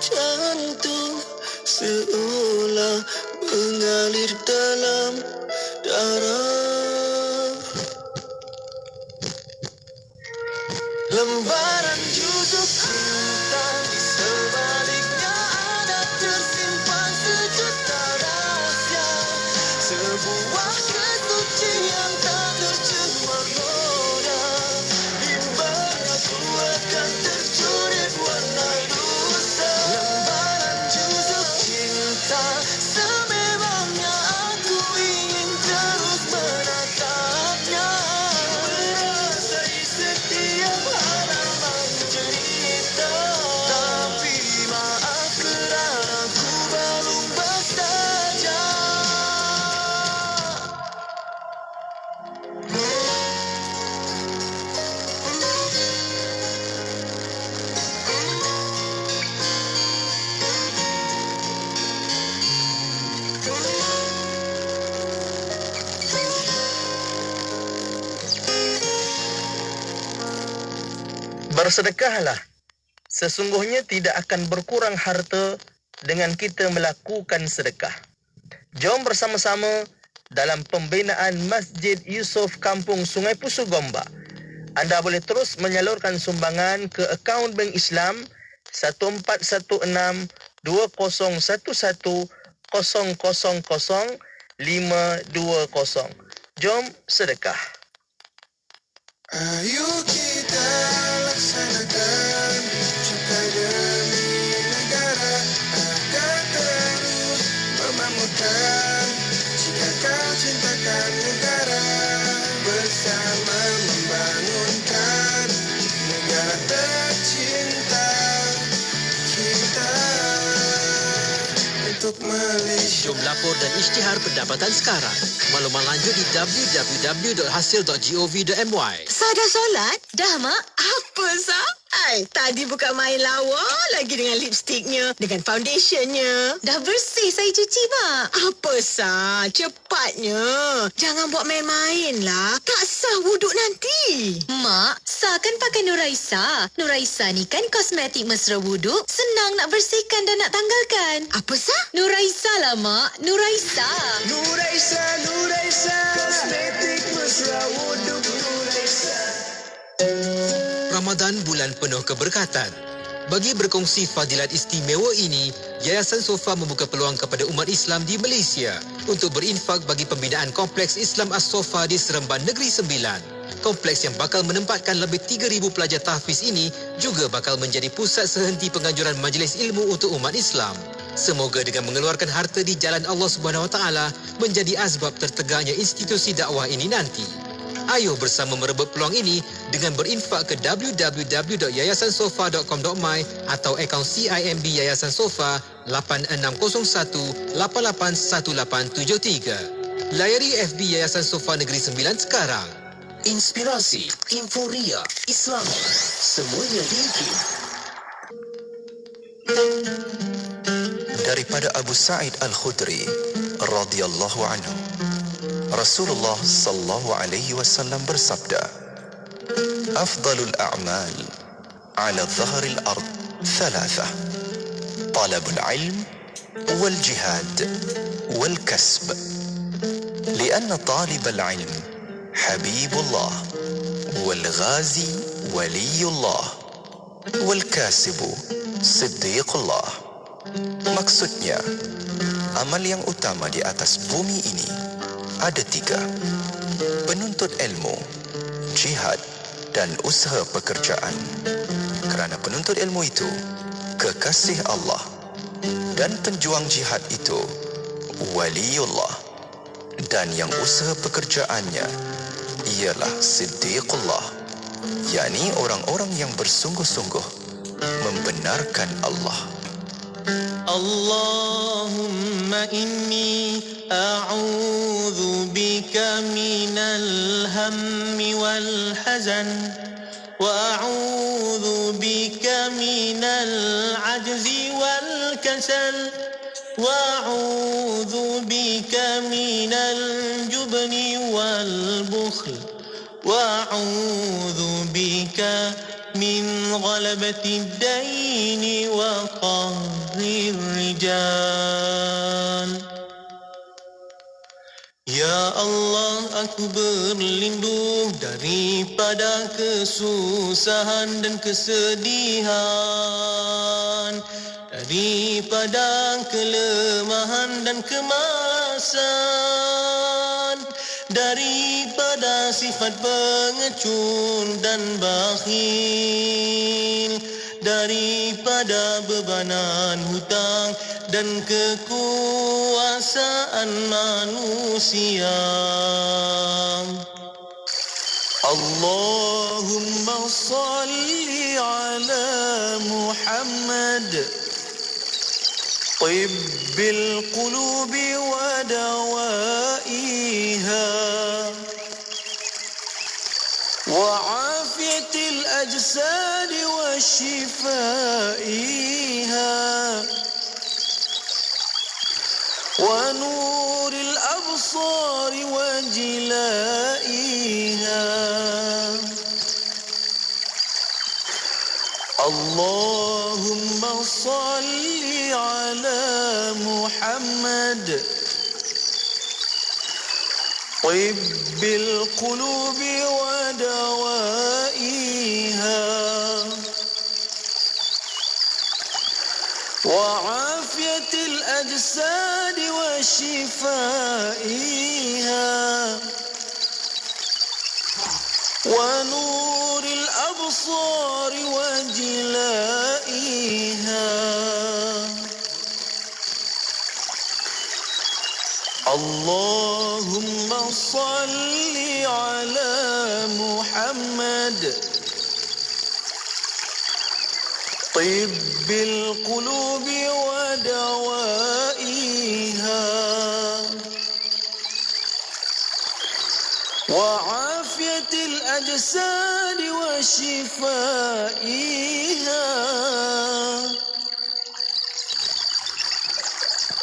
jantung seolah mengalir dalam darah. Lembaran juzuk cinta di sebaliknya ada tersimpan sejuta rahasia. Sebuah kesucian tak tercemar noda. Bimbangnya ku akan tercurit warna dosa. Lembaran juzuk cinta sememangnya aku ingin terus menatapnya. Merasai setiap halaman cerita. Tapi maaf kerana ku belum bersaja. Bersedekahlah. Sesungguhnya tidak akan berkurang harta dengan kita melakukan sedekah. Jom bersama-sama dalam pembinaan Masjid Yusof Kampung Sungai Pusu Gombak. Anda boleh terus menyalurkan sumbangan ke akaun Bank Islam 1416 2011 000 520. Jom sedekah. Ayo kita laksanakan cinta demi negara agar terus memakmurkan. Jika kau cintakan negara, bersama membangunkan negara tercinta kita untuk Malaysia. Jom lapor dan isytihar pendapatan sekarang. Maklumat lanjut di www.hasil.gov.my. Sah dah solat? Dah, Mak. Apa, Sah? Tadi bukan main lawa lagi dengan lipstiknya, dengan foundationnya. Dah bersih saya cuci, Mak. Apa, Sah? Cepatnya. Jangan buat main-main lah. Tak sah wuduk nanti. Mak, Sah kan pakai Nuraisa. Nuraisa ni kan kosmetik mesra wuduk. Senang nak bersihkan dan nak tanggalkan. Apa, Sah? Nuraisa lah, Mak. Nuraisa. Nuraisa, Nuraisa, kosmetik mesra wuduk Nuraisa. Ramadan bulan penuh keberkatan. Bagi berkongsi fadilat istimewa ini, Yayasan Sofa membuka peluang kepada umat Islam di Malaysia untuk berinfak bagi pembinaan Kompleks Islam As-Sofa di Seremban Negeri Sembilan. Kompleks yang bakal menempatkan lebih 3,000 pelajar tahfiz ini juga bakal menjadi pusat sehenti penganjuran majlis ilmu untuk umat Islam. Semoga dengan mengeluarkan harta di jalan Allah Subhanahu Wa Taala menjadi asbab tertegaknya institusi dakwah ini nanti. Ayo bersama merebut peluang ini dengan berinfak ke www.yayasansofa.com.my atau akaun CIMB Yayasan Sofa 8601881873. Layari FB Yayasan Sofa Negeri Sembilan sekarang. Inspirasi, Inforia, Islam, semuanya diikut. Daripada Abu Sa'id Al-Khudri radhiyallahu anhu, Rasulullah sallallahu alaihi wasallam bersabda, "Afdalul a'mal 'ala dhahril ard thalathah, talabul ilm wal jihad wal kasb, lianna talibal ilm habibullah wal ghazi waliyullah wal kasibu siddiqullah." Maksudnya, amal yang utama di atas bumi ini ada 3. Penuntut ilmu, jihad dan usaha pekerjaan. Kerana penuntut ilmu itu kekasih Allah dan penjuang jihad itu waliullah, dan yang usaha pekerjaannya ialah siddiqullah, yakni orang-orang yang bersungguh-sungguh membenarkan Allah. Allahumma inni a'udzu bika minal hammi wal hazan wa a'udzu bika minal ajzi wal kasal wa a'udzu bika minal jubni wal bukhl wa a'udzu bika من غلبة الدين وقهر الرجال. Ya Allah, aku berlindung daripada kesusahan dan kesedihan, daripada kelemahan dan kemalasan, daripada sifat pengecut dan bakhil, daripada bebanan hutang dan kekuasaan manusia. Allahumma salli ala Muhammad tibbil qulubi wa dawaiha وعافية الأجساد وشفائها ونور الأبصار وجلائها. اللهم صل على محمد طب القلوب ودوائها وعافية الأجساد وشفائها ونور الأبصار وجلائها. اللهم صل على محمد طب القلوب ودوائها وعافية الأجساد وشفائها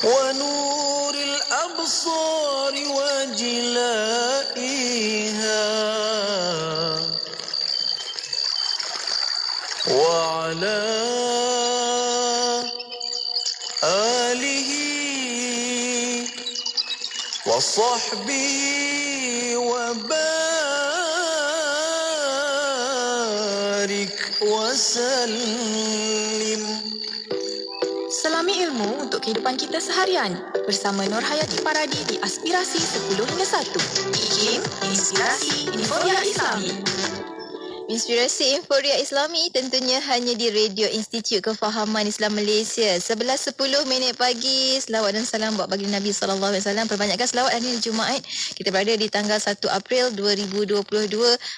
ونور الأبصار وجلائها وعلى آله وصحبه وبارك وسلم. Selami ilmu untuk kehidupan kita seharian bersama Nur Hayati Paradi di Aspirasi 10 hingga 1. IKIM, Inspirasi Inforia Islami. Inspirasi Inforia Islami tentunya hanya di Radio Institut Kefahaman Islam Malaysia. 11.10 pagi. Selawat dan salam buat baginda Nabi SAW. Perbanyakkan selawat hari ini Jumaat. Kita berada di tanggal 1 April 2022.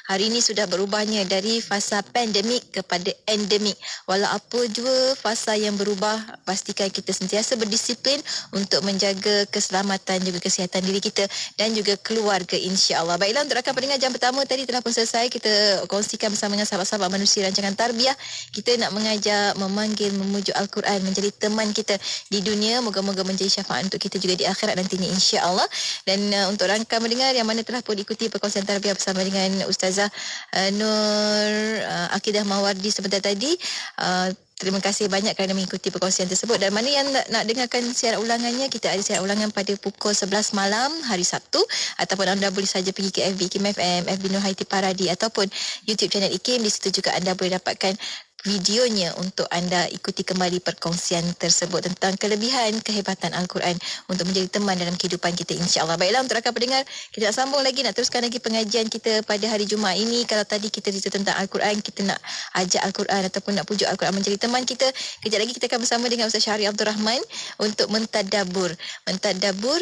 Hari ini sudah berubahnya dari fasa pandemik kepada endemik. Walau apa jua fasa yang berubah, pastikan kita sentiasa berdisiplin untuk menjaga keselamatan juga kesihatan diri kita dan juga keluarga, insya-Allah. Baiklah, untuk rakan pendengar jam pertama tadi telah pun selesai. Kita kongsikan bersama dengan sahabat-sahabat manusia rancangan tarbiyah. Kita nak mengajak, memanggil, memujuk Al-Quran menjadi teman kita di dunia. Moga-moga menjadi syafaat untuk kita juga di akhirat nantinya, insya-Allah. Dan untuk rakan mendengar yang mana telah pun ikuti perkongsian tarbiyah bersama dengan Ustazah Nur Akidah Mawardi sebentar tadi, terima kasih banyak kerana mengikuti perkongsian tersebut. Dan mana yang nak dengarkan siaran ulangannya, kita ada siaran ulangan pada pukul 11 malam hari Sabtu, ataupun anda boleh saja pergi ke FB IKIM FM, FB Nur Hayati Paradi, ataupun YouTube channel IKIM. Di situ juga anda boleh dapatkan videonya untuk anda ikuti kembali perkongsian tersebut tentang kelebihan kehebatan Al-Quran untuk menjadi teman dalam kehidupan kita, insya-Allah. Baiklah, untuk rakan pendengar, kita nak sambung lagi, nak teruskan lagi pengajian kita pada hari Jumaat ini. Kalau tadi kita cerita tentang Al-Quran, kita nak ajak Al-Quran ataupun nak pujuk Al-Quran menjadi teman kita. Kejap lagi kita akan bersama dengan Ustaz Syahri Abdul Rahman untuk mentadabbur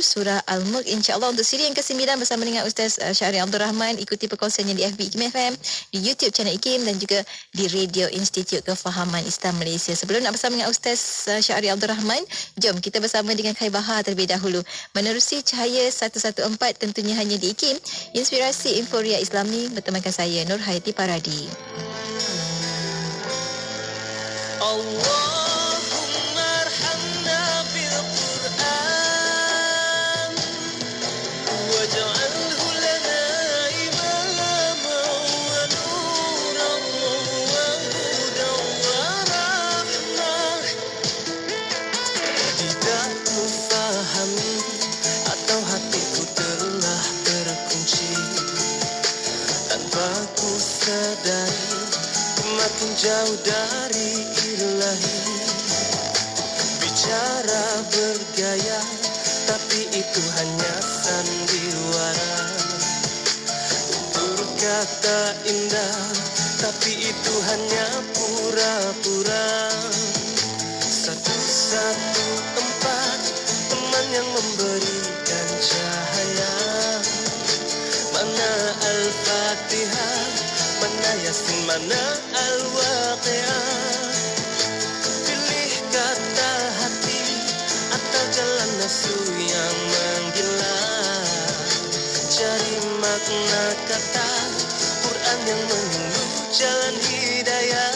surah Al-Mulk, insya-Allah. Untuk siri yang ke-9 bersama dengan Ustaz Syahri Abdul Rahman, ikuti perkongsiannya di FB IKIM FM, di YouTube channel IKIM dan juga di Radio Institut Kefahaman Islam Malaysia. Sebelum nak bersama dengan Ustaz Syahri Abdul Rahman, jom kita bersama dengan Khaibahar terlebih dahulu. Menerusi Cahaya 114 tentunya hanya di IKIM, Inspirasi Inforia Islami, bertemankan saya Nur Hayati Paradi. Allahumma arhamna bil Qur'an waj'alhu lana imama wa nuran wa dari ilahi. Bicara bergaya, tapi itu hanya sandiwara. Berkata indah, tapi itu hanya pura-pura. 114 teman yang memberikan cahaya. Mana Al-Fatihah, mana Yasin, mana Al-Waqi'ah. Pilih kata hati atau jalan nafsu yang menggila. Cari makna kata Quran yang menunjuk jalan hidayah.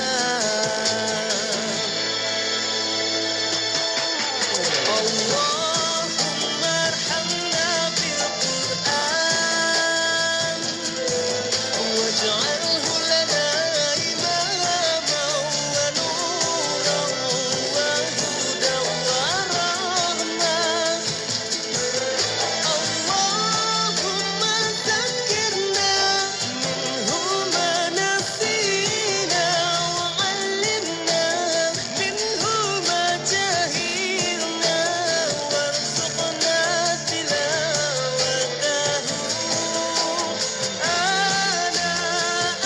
Allahumma arhamna bil Quran waj'alhu lana imaman wa nuran wa hudan wa rahmah. Allahumma zakkirna minhu ma nasina wa 'allimna minhu ma jahilna warzuqna tilawatahu ana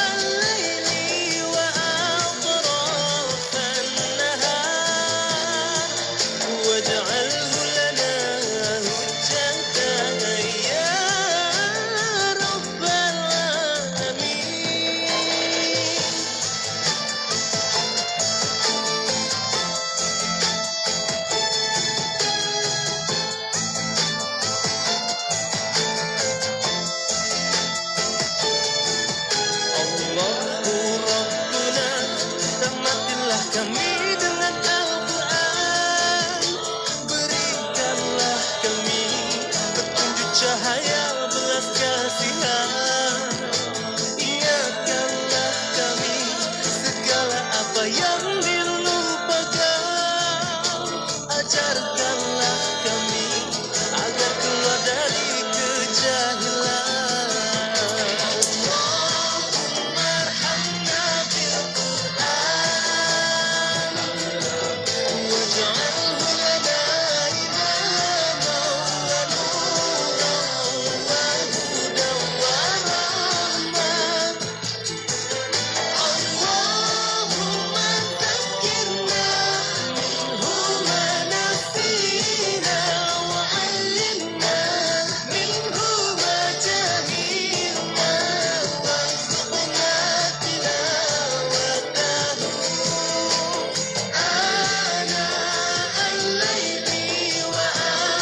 al-laili wa atrafan nahar waj'alhu lana hujjatan ya rabbal alamin. Allahu Rabbuna, rahmatilah kami dengan Al-Quran. Berikanlah kami petunjuk cahaya belas kasihan. Ingatkanlah kami segala apa yang dilupakan. Ajarkanlah kami agar keluar dari kejahilan. Allahumma arhamna bil Quran waj'alhu lana imaman wa nuran wa hudan wa rahmah. Allahumma zakkirna minhu ma nasina wa 'allimna minhu ma jahilna warzuqna tilawatahu ana al-laili wa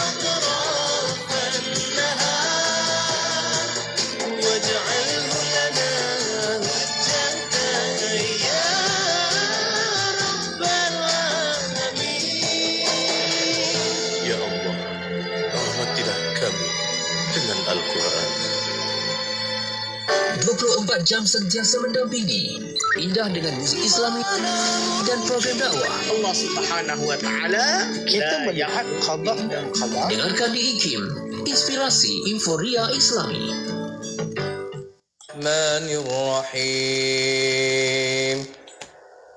atrafan nahar waj'alhu lana hujjatan ya rabbal alamin. Ya Allah, rahmatilah kami dengan Al-Quran. 24 jam sentiasa mendampingi. Indah dengan muzik Islami dan program dakwah. Allah Subhanahu wa taala kita melihat qada dan qadar. Dengarkan di IKIM, Inspirasi Inforia Islami. الرحمن الرحيم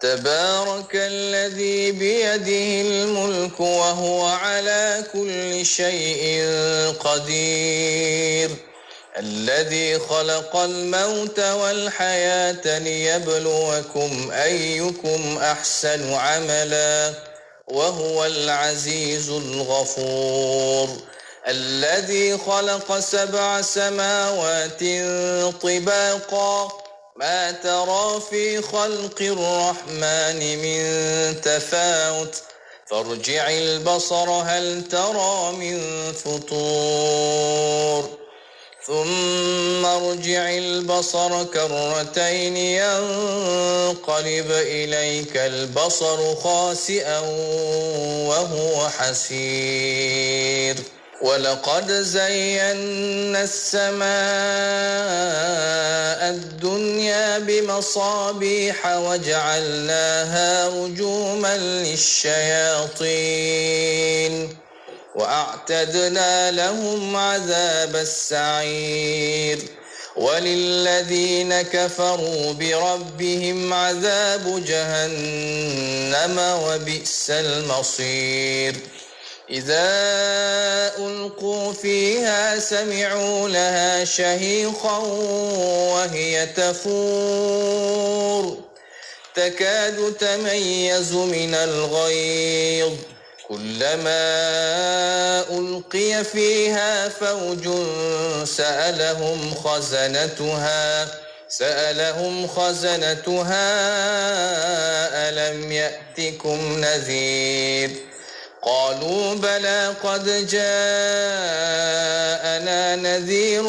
تبارك الذي بيده الملك وهو على كل شيء قدير الذي خلق الموت والحياة ليبلوكم أيكم أحسن عملا وهو العزيز الغفور الذي خلق 7 سماوات طباقا ما ترى في خلق الرحمن من تفاوت فارجع البصر هل ترى من فطور ثم ارجع البصر كرتين ينقلب إليك البصر خاسئا وهو حسير ولقد زينا السماء الدنيا بمصابيح وجعلناها رجوما للشياطين وأعتدنا لهم عذاب السعير وللذين كفروا بربهم عذاب جهنم وبئس المصير إذا ألقوا فيها سمعوا لها شهيقا وهي تفور تكاد تميز من الغيظ كلما ألقي فيها فوج سألهم خزنتها ألم يأتكم نذير قالوا بلى قد جاءنا نذير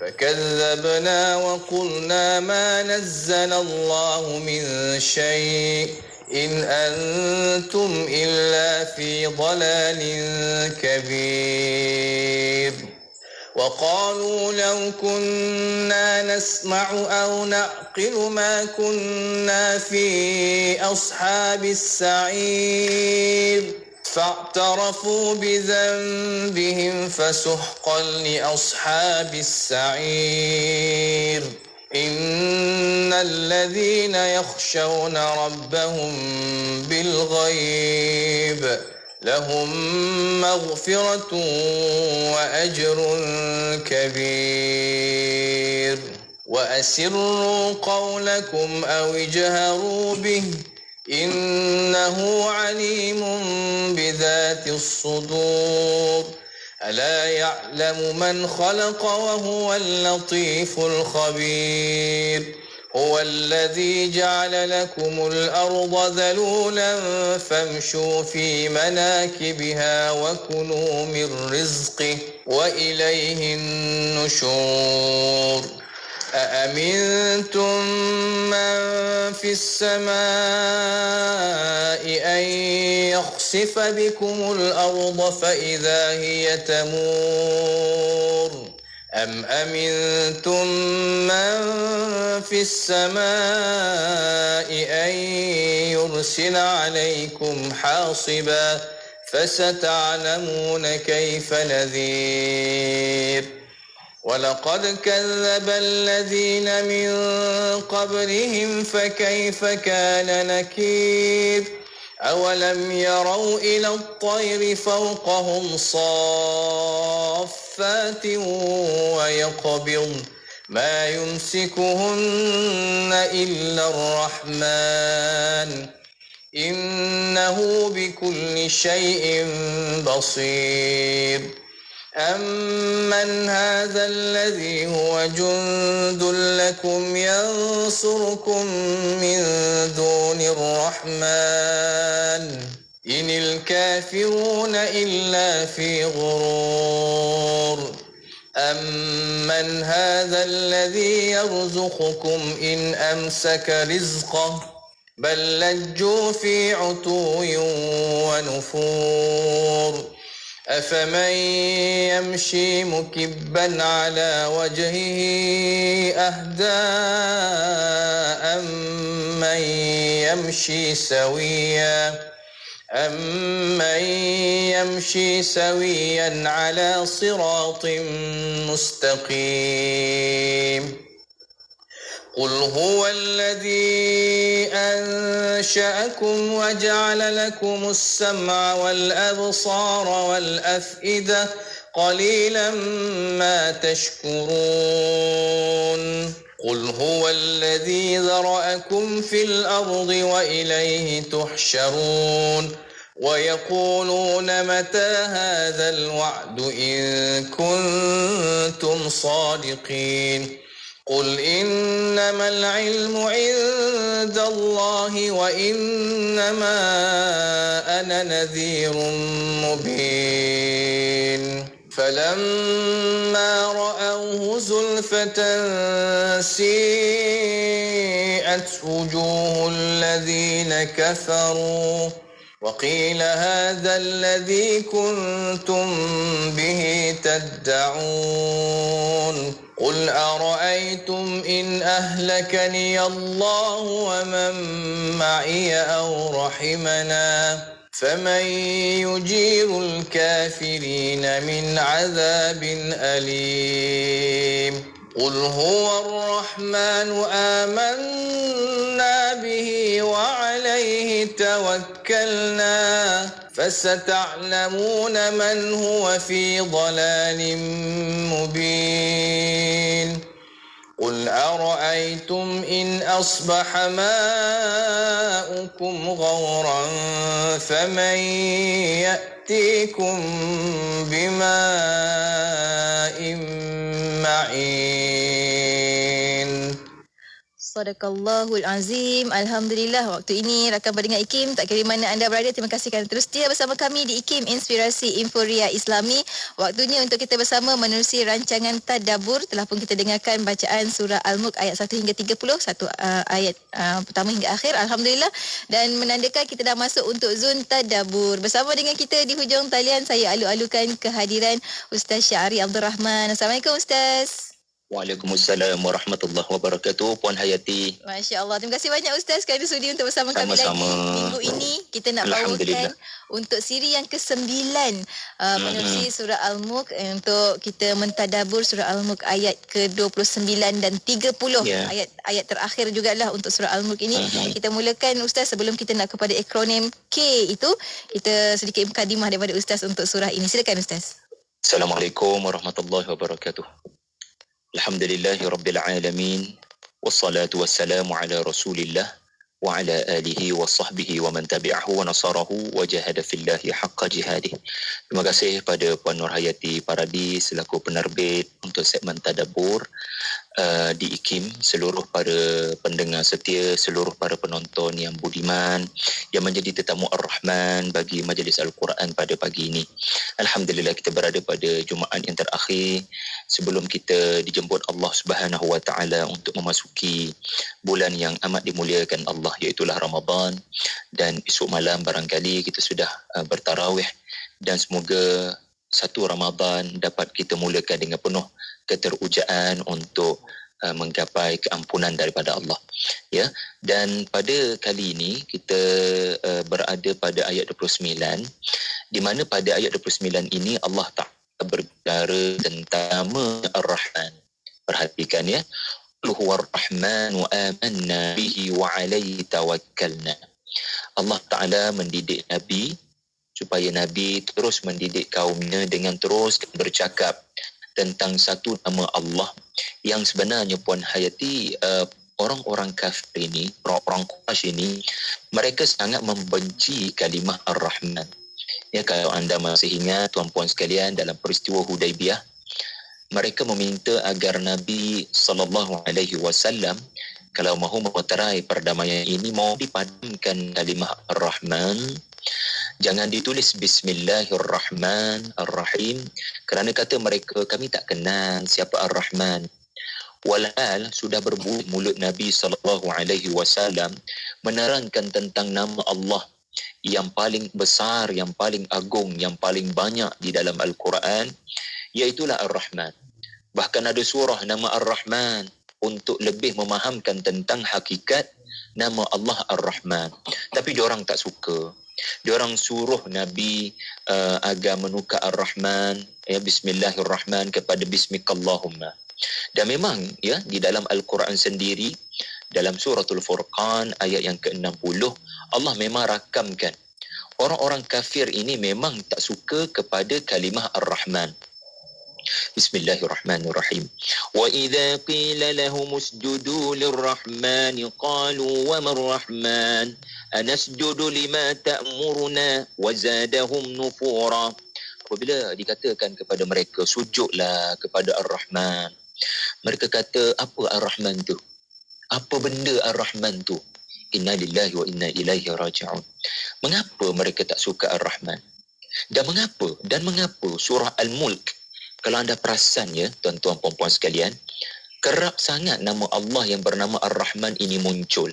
فكذبنا وقلنا ما نزل الله من شيء إن أنتم إلا في ضلال كبير وقالوا لو كنا نسمع أو نعقل ما كنا في أصحاب السعير فاعترفوا بذنبهم فسحقا لأصحاب السعير إن الذين يخشون ربهم بالغيب لهم مغفرة وأجر كبير وأسروا قولكم أو اجهروا به إنه عليم بذات الصدور ألا يعلم من خلق وهو اللطيف الخبير هو الذي جعل لكم الأرض ذلولا فامشوا في مناكبها وكلوا من رزقه وإليه النشور أأمنتم من في السماء أن يخسف بكم الأرض فإذا هي تمور أم أمنتم من في السماء أن يرسل عليكم حاصبا فستعلمون كيف نذير ولقد كذب الذين من قبلهم فكيف كان نكير أولم يروا إلى الطير فوقهم صافات ويقبضن ما يمسكهن إلا الرحمن إنه بكل شيء بصير أمن هذا الذي هو جند لكم ينصركم من دون الرحمن إن الكافرون إلا في غرور أمن هذا الذي يرزقكم إن أمسك رزقه بل لجوا في عتو ونفور أفمن يمشي مكبا على وجهه أهدى أمن يمشي سويا على صراط مستقيم قل هو الذي أنشأكم وجعل لكم السمع والأبصار والأفئدة قليلا ما تشكرون قل هو الذي ذرأكم في الأرض وإليه تحشرون ويقولون متى هذا الوعد إن كنتم صادقين قل إنما العلم عند الله وإنما أنا نذير مبين فلما رأوه زلفة سيئت وجوه الذين كفروا وقيل هذا الذي كنتم به تدعون قل أرأيتم إن أهلكني الله ومن معي أو رحمنا فمن يجير الكافرين من عذاب أليم قل هو الرحمن آمنا به وعليه توكلنا فستعلمون من هو في ضلال مبين قل أرأيتم إن أصبح ماؤكم غورا فمن يأتيكم بماء معين. Sadaqallahul Azim. Alhamdulillah, waktu ini rakan pendengar IKIM, tak kira mana anda berada, terima kasih kerana terus setia bersama kami di IKIM Inspirasi Inforia Islami. Waktunya untuk kita bersama menerusi rancangan Tadabbur. Telah pun kita dengarkan bacaan surah Al-Mulk ayat 1 hingga 30, satu ayat pertama hingga akhir. Alhamdulillah, dan menandakan kita dah masuk untuk zon Tadabbur. Bersama dengan kita di hujung talian, saya alu-alukan kehadiran Ustaz Syahri Abdul Rahman. Assalamualaikum Ustaz. Waalaikumsalam warahmatullahi wabarakatuh. Puan Hayati. Masya Allah. Terima kasih banyak Ustaz kerana sudi untuk bersama kami lagi. Minggu ini kita nak bawakan untuk siri yang ke-9 menerusi surah Al-Mulk, untuk kita mentadabbur surah Al-Mulk ayat ke-29 dan 30. Ayat terakhir jugalah untuk surah Al-Mulk ini. Kita mulakan Ustaz, sebelum kita nak kepada akronim K itu, kita sedikit mukadimah daripada Ustaz untuk surah ini. Silakan Ustaz. Assalamualaikum warahmatullahi wabarakatuh. Alhamdulillahi rabbil alamin. Wassalatu wassalamu ala rasulillah wa ala alihi wa sahbihi wa man tabi'ahu wa nasarahu wa jahada fillahi haqqa jihadih. Terima kasih pada Puan Nur Hayati Paradis selaku penerbit untuk segmen Tadabbur di IKIM, seluruh para pendengar setia, seluruh para penonton yang budiman yang menjadi tetamu Ar-Rahman bagi majlis Al-Quran pada pagi ini. Alhamdulillah, kita berada pada Jumaat yang terakhir sebelum kita dijemput Allah Subhanahu wa taala untuk memasuki bulan yang amat dimuliakan Allah, iaitulah Ramadan. Dan esok malam barangkali kita sudah bertarawih, dan semoga satu Ramadan dapat kita mulakan dengan penuh keterujaan untuk menggapai keampunan daripada Allah. Ya, dan pada kali ini kita berada pada ayat 29, di mana pada ayat 29 ini Allah Ta'ala berbicara tentang nama Ar-Rahman. Perhatikan ya. Huwa Ar-Rahman wa amanna bihi wa alaihi tawakkalna. Allah Ta'ala mendidik Nabi supaya Nabi terus mendidik kaumnya dengan terus bercakap tentang satu nama Allah yang sebenarnya Puan Hayati, orang-orang kafir ini, orang-orang Quraisy ini, mereka sangat membenci kalimah Ar-Rahman. Ya, kalau anda masih ingat tuan-puan sekalian, dalam peristiwa Hudaibiyah, mereka meminta agar Nabi SAW kalau mahu memeterai perdamaian ini, mahu dipadamkan kalimah Ar-Rahman. Jangan ditulis Bismillahirrahmanirrahim, kerana kata mereka, kami tak kenal siapa Ar-Rahman. Walhal sudah berbunyi mulut Nabi SAW menerangkan tentang nama Allah yang paling besar, yang paling agung, yang paling banyak di dalam Al-Quran, iaitulah Ar-Rahman. Bahkan ada surah nama Ar-Rahman untuk lebih memahamkan tentang hakikat nama Allah Ar-Rahman. Tapi diorang tak suka. Diorang suruh Nabi agar menukar Ar-Rahman, ya, Bismillahirrahman kepada Bismikallahumma. Dan memang ya, di dalam Al-Quran sendiri, dalam suratul Furqan ayat yang ke-60, Allah memang rakamkan orang-orang kafir ini memang tak suka kepada kalimah Ar-Rahman. Bismillahirrahmanirrahim. Wa idza qila lahum usjudu lirrahman qalu wa marrahman anasjudu lima ta'muruna wa zadahum nufura. Apabila dikatakan kepada mereka sujudlah kepada Ar-Rahman, mereka kata, apa Ar-Rahman tu? Apa benda Ar-Rahman tu? Inna lillahi wa inna ilaihi raji'un. Mengapa mereka tak suka Ar-Rahman? Dan mengapa surah Al-Mulk, kalau anda perasan ya, tuan-tuan puan-puan sekalian, kerap sangat nama Allah yang bernama Ar-Rahman ini muncul.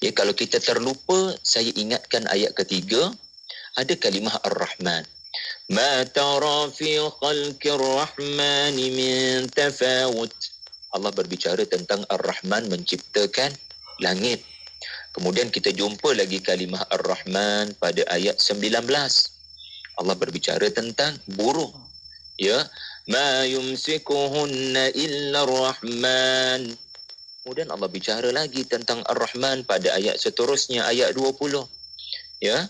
Ya, kalau kita terlupa, saya ingatkan ayat ketiga, ada kalimah Ar-Rahman. Ma tara fi khalqir rahman min tafawut. Allah berbicara tentang Ar-Rahman menciptakan langit, Kemudian kita jumpa lagi kalimah Ar-Rahman pada ayat 19. Allah berbicara tentang burung. Ya, ma yumsikuhunna illa Ar-Rahman. Kemudian Allah bicara lagi tentang Ar-Rahman pada ayat seterusnya, ayat 20. Ya.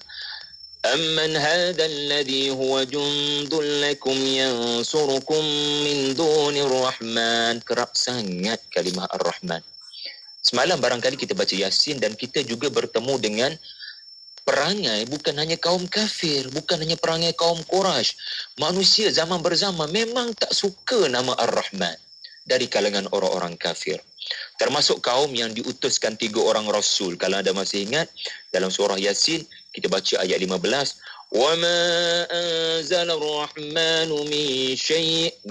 Amman hadha alladhi huwa jundul lakum yansurukum min dunir Rahman. Kerap sangat kalimah Ar-Rahman. Semalam barangkali kita baca Yasin dan kita juga bertemu dengan perangai bukan hanya kaum kafir, bukan hanya perangai kaum Quraisy. Manusia zaman berzama memang tak suka nama Ar-Rahman dari kalangan orang-orang kafir. Termasuk kaum yang diutuskan 3 orang Rasul. Kalau anda masih ingat, dalam surah Yasin, kita baca ayat 15. وَمَا أَنزَلَ الرَّحْمَنُ مِنْ شَيْءٍ.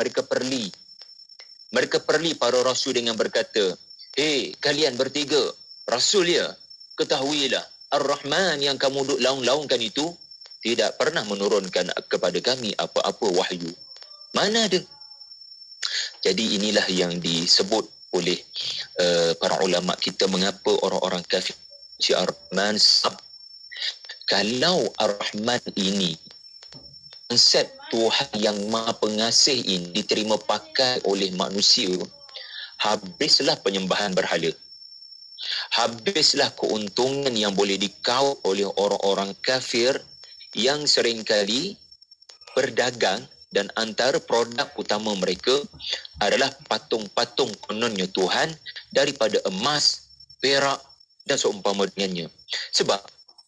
Mereka perli para Rasul dengan berkata, hei, kalian bertiga, Rasul ya, ketahuilah, Ar-Rahman yang kamu duk laung-laungkan itu, tidak pernah menurunkan kepada kami apa-apa wahyu. Mana ada? Jadi inilah yang disebut oleh para ulama kita mengapa orang-orang kafir si Ar-Rahman. Kalau Ar-Rahman ini, konsep Tuhan yang Maha Pengasih ini diterima pakai oleh manusia, habislah penyembahan berhala. Habislah keuntungan yang boleh dikau oleh orang-orang kafir yang seringkali berdagang dan antara produk utama mereka adalah patung-patung kononnya Tuhan daripada emas, perak dan seumpama dengannya. Sebab,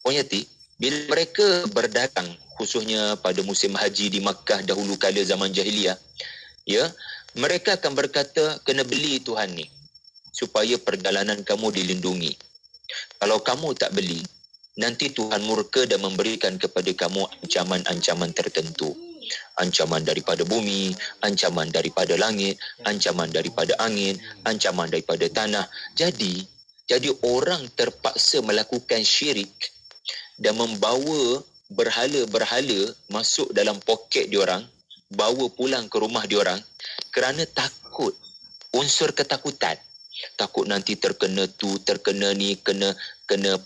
Ponyati, bila mereka berdagang, khususnya pada musim haji di Makkah dahulu kala zaman jahiliah, ya, mereka akan berkata, kena beli Tuhan ni supaya perjalanan kamu dilindungi. Kalau kamu tak beli, nanti Tuhan murka dan memberikan kepada kamu ancaman-ancaman tertentu. Ancaman daripada bumi, ancaman daripada langit, ancaman daripada angin, ancaman daripada tanah. Jadi orang terpaksa melakukan syirik dan membawa berhala-berhala masuk dalam poket diorang, bawa pulang ke rumah diorang kerana takut, unsur ketakutan. Takut nanti terkena tu, terkena ni, kena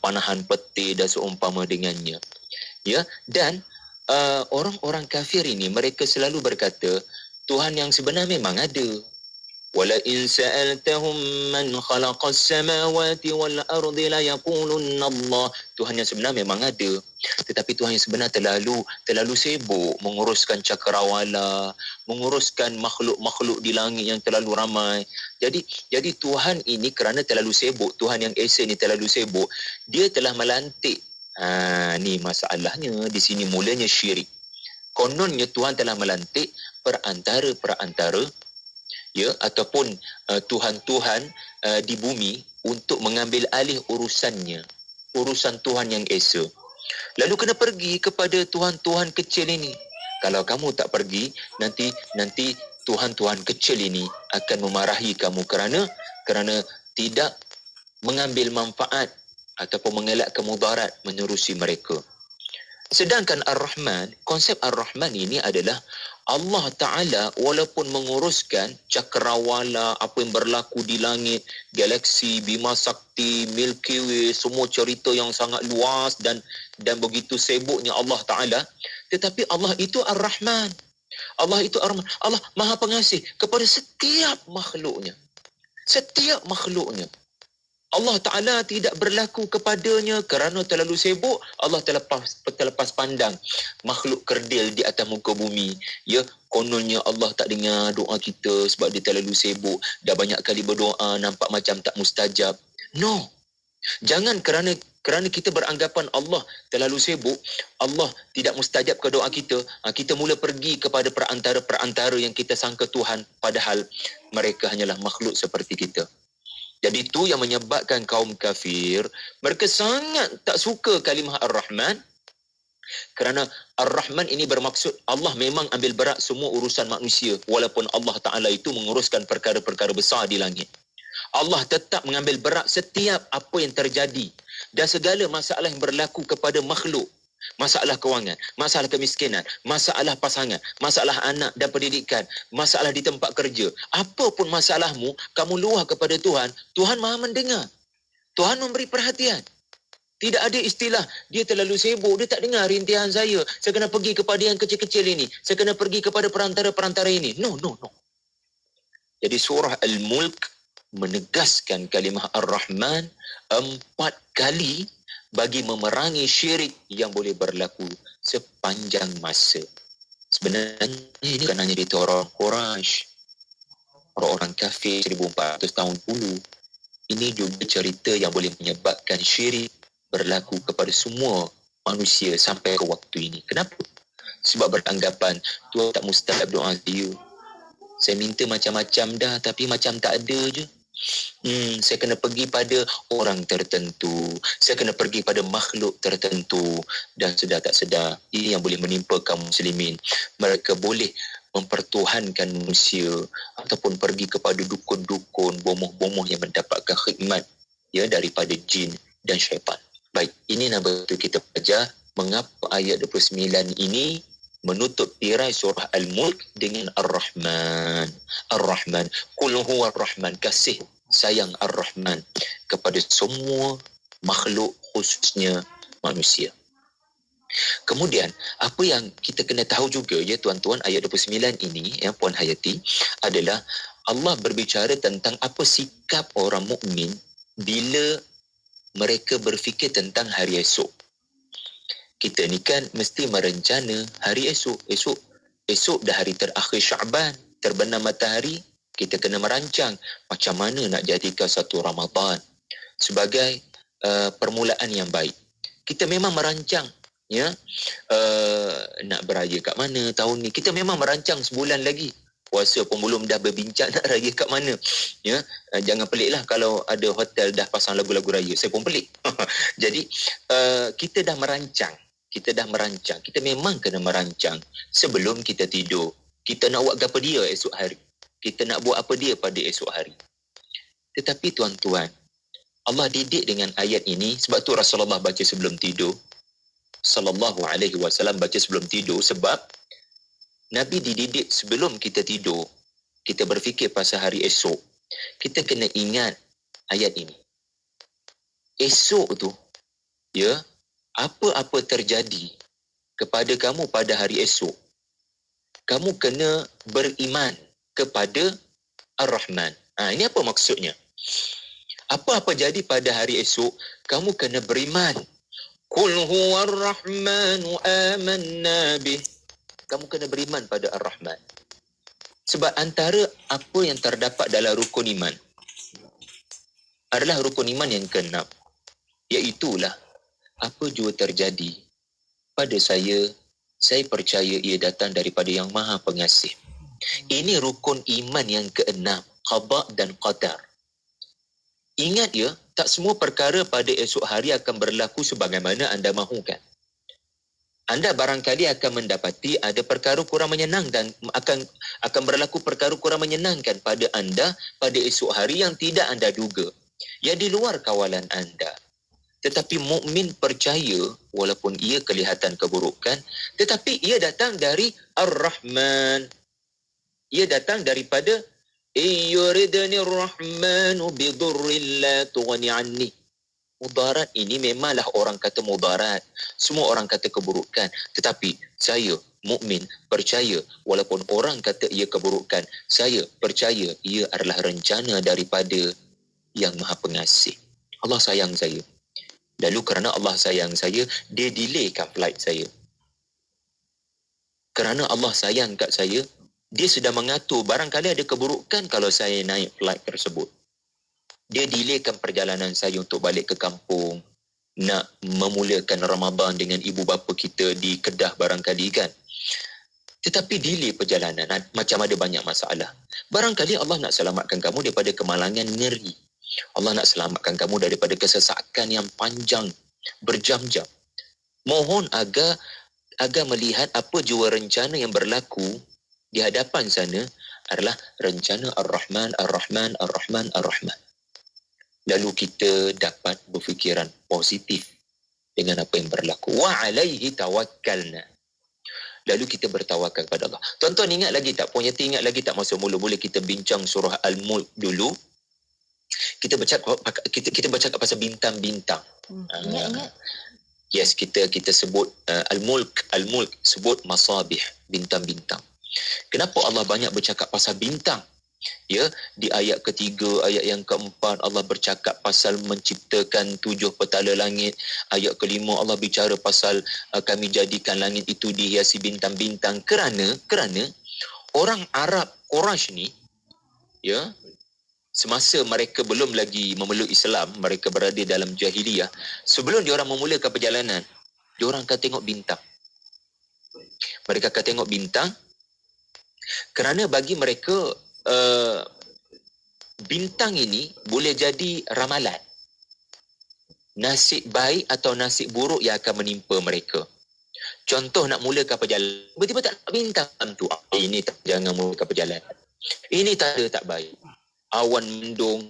panahan petir dan seumpama dengannya. Ya, dan orang-orang kafir ini mereka selalu berkata Tuhan yang sebenar memang ada. Wala in sa'altahum man khalaqas samawati wal ardi la yaqulunna Allah. Tuhan yang sebenar memang ada, tetapi Tuhan yang sebenar terlalu sibuk menguruskan cakrawala, menguruskan makhluk-makhluk di langit yang terlalu ramai. Jadi Tuhan ini kerana terlalu sibuk, Tuhan yang esa ini terlalu sibuk, dia telah melantik. Ni masalahnya, di sini mulanya syirik. Kononnya Tuhan telah melantik perantara-perantara, ya, ataupun Tuhan-Tuhan di bumi untuk mengambil alih urusannya, urusan Tuhan yang esa. Lalu kena pergi kepada Tuhan-Tuhan kecil ini. Kalau kamu tak pergi, nanti Tuhan-Tuhan kecil ini akan memarahi kamu kerana tidak mengambil manfaat ataupun mengelakkan mudarat menerusi mereka. Sedangkan Ar-Rahman, konsep Ar-Rahman ini adalah Allah Ta'ala walaupun menguruskan cakrawala, apa yang berlaku di langit, galaksi, Bima Sakti, Milky Way, semua cerita yang sangat luas dan begitu sibuknya Allah Ta'ala, tetapi Allah itu Ar-Rahman. Allah itu Ar-Rahman. Allah Maha Pengasih kepada setiap makhluknya. Setiap makhluknya. Allah Ta'ala tidak berlaku kepadanya kerana terlalu sibuk. Allah terlepas pandang makhluk kerdil di atas muka bumi. Ya, kononnya Allah tak dengar doa kita sebab dia terlalu sibuk. Dah banyak kali berdoa, nampak macam tak mustajab. No. Jangan kerana kita beranggapan Allah terlalu sibuk, Allah tidak mustajab ke doa kita, kita mula pergi kepada perantara-perantara yang kita sangka Tuhan, padahal mereka hanyalah makhluk seperti kita. Jadi itu yang menyebabkan kaum kafir, mereka sangat tak suka kalimah Ar-Rahman, kerana Ar-Rahman ini bermaksud Allah memang ambil berat semua urusan manusia, walaupun Allah Ta'ala itu menguruskan perkara-perkara besar di langit. Allah tetap mengambil berat setiap apa yang terjadi dan segala masalah yang berlaku kepada makhluk. Masalah kewangan, masalah kemiskinan, masalah pasangan, masalah anak dan pendidikan, masalah di tempat kerja. Apa pun masalahmu, kamu luah kepada Tuhan, Tuhan Maha mendengar. Tuhan memberi perhatian. Tidak ada istilah, dia terlalu sibuk, dia tak dengar rintihan saya. Saya kena pergi kepada yang kecil-kecil ini. Saya kena pergi kepada perantara-perantara ini. No. Jadi surah Al-Mulk menegaskan kalimah Ar-Rahman 4 kali bagi memerangi syirik yang boleh berlaku sepanjang masa. Sebenarnya ini bukan hanya cerita orang Quraisy, orang-orang kafir 1400 tahun dulu. Ini juga cerita yang boleh menyebabkan syirik berlaku kepada semua manusia sampai ke waktu ini. Kenapa? Sebab beranggapan Tuhan tak mustajab doa saya. Saya minta macam-macam dah tapi macam tak ada je. Saya kena pergi pada orang tertentu. Saya kena pergi pada makhluk tertentu. Dan sedar tak sedar, ini yang boleh menimpa kaum muslimin. Mereka boleh mempertuhankan manusia ataupun pergi kepada dukun-dukun, bomoh-bomoh yang mendapatkan khidmat daripada jin dan syaitan. Baik, ini nak betul kita belajar mengapa ayat 29 ini menutup tirai surah Al-Mulk dengan Ar-Rahman. Ar-Rahman. Qul huwa Ar-Rahman. Kasih sayang Ar-Rahman kepada semua makhluk, khususnya manusia. Kemudian, apa yang kita kena tahu juga tuan-tuan, ayat 29 ini, Puan Hayati, adalah Allah berbicara tentang apa sikap orang mukmin bila mereka berfikir tentang hari esok. Kita ni kan mesti merencana hari esok. Esok dah hari terakhir Syaban, terbenam matahari, kita kena merancang macam mana nak jadikan satu Ramadan sebagai permulaan yang baik. Kita memang merancang nak beraya kat mana tahun ni. Kita memang merancang sebulan lagi. Puasa pun belum dah berbincang nak raya kat mana. Jangan peliklah kalau ada hotel dah pasang lagu-lagu raya. Saya pun pelik. Jadi kita dah merancang. Kita memang kena merancang sebelum kita tidur. Kita nak buat apa dia esok hari. Kita nak buat apa dia pada esok hari. Tetapi tuan-tuan, Allah didik dengan ayat ini sebab tu Rasulullah baca sebelum tidur. Sallallahu alaihi wasallam baca sebelum tidur sebab Nabi dididik sebelum kita tidur. Kita berfikir pasal hari esok. Kita kena ingat ayat ini. Esok tu, apa-apa terjadi kepada kamu pada hari esok, kamu kena beriman kepada Ar-Rahman. Ini apa maksudnya? Apa-apa jadi pada hari esok, kamu kena beriman. Qul huwa Ar-Rahmanu amanna bih. Kamu kena beriman pada Ar-Rahman. Sebab antara apa yang terdapat dalam rukun iman adalah rukun iman yang ke-6. Iaitulah apa jua terjadi pada saya percaya ia datang daripada Yang Maha Pengasih. Ini rukun iman yang ke-6, qada dan qadar. Ingat tak semua perkara pada esok hari akan berlaku sebagaimana anda mahukan. Anda barangkali akan mendapati ada perkara kurang menyenangkan dan akan berlaku perkara kurang menyenangkan pada anda pada esok hari yang tidak anda duga, yang di luar kawalan anda. Tetapi mukmin percaya walaupun ia kelihatan keburukan, tetapi ia datang dari Ar-Rahman. Ia datang daripada yuridni ar-Rahmanu bidurrin la tughni anni. Mudarat ini memanglah orang kata mudarat. Semua orang kata keburukan. Tetapi saya, mukmin, percaya walaupun orang kata ia keburukan, saya percaya ia adalah rencana daripada Yang Maha Pengasih. Allah sayang saya. Lalu kerana Allah sayang saya, dia delaykan flight saya. Kerana Allah sayang kat saya, dia sedang mengatur barangkali ada keburukan kalau saya naik flight tersebut. Dia delaykan perjalanan saya untuk balik ke kampung, nak memulakan Ramadan dengan ibu bapa kita di Kedah barangkali kan. Tetapi delay perjalanan, macam ada banyak masalah. Barangkali Allah nak selamatkan kamu daripada kemalangan ngeri. Allah nak selamatkan kamu daripada kesesakan yang panjang, berjam-jam. Mohon agar melihat apa jua rencana yang berlaku di hadapan sana adalah rencana Ar-Rahman, Ar-Rahman, Ar-Rahman, Ar-Rahman. Lalu kita dapat berfikiran positif dengan apa yang berlaku. Wa alaihi tawakkalna. Lalu kita bertawakal kepada Allah. Tuan-tuan ingat lagi tak? Puan Yati ingat lagi tak masa mula-mula kita bincang surah Al-Mulk dulu? Kita bercakap pasal bintang-bintang. Ingat. Yes, kita sebut al-mulk sebut masabih, bintang-bintang. Kenapa Allah banyak bercakap pasal bintang? Ya, di ayat ketiga, ayat yang keempat Allah bercakap pasal menciptakan 7 petala langit. Ayat kelima Allah bicara pasal kami jadikan langit itu dihiasi bintang-bintang. Kerana orang Arab Quraisy ni, ya, semasa mereka belum lagi memeluk Islam, mereka berada dalam jahiliyah. Sebelum diorang memulakan perjalanan, diorang akan tengok bintang. Mereka akan tengok bintang kerana bagi mereka bintang ini boleh jadi ramalan. Nasib baik atau nasib buruk yang akan menimpa mereka. Contoh nak mulakan perjalanan, tiba-tiba tak nampak bintang tu. Ini jangan mulakan perjalanan. Ini tanda tak baik. Awan mendung,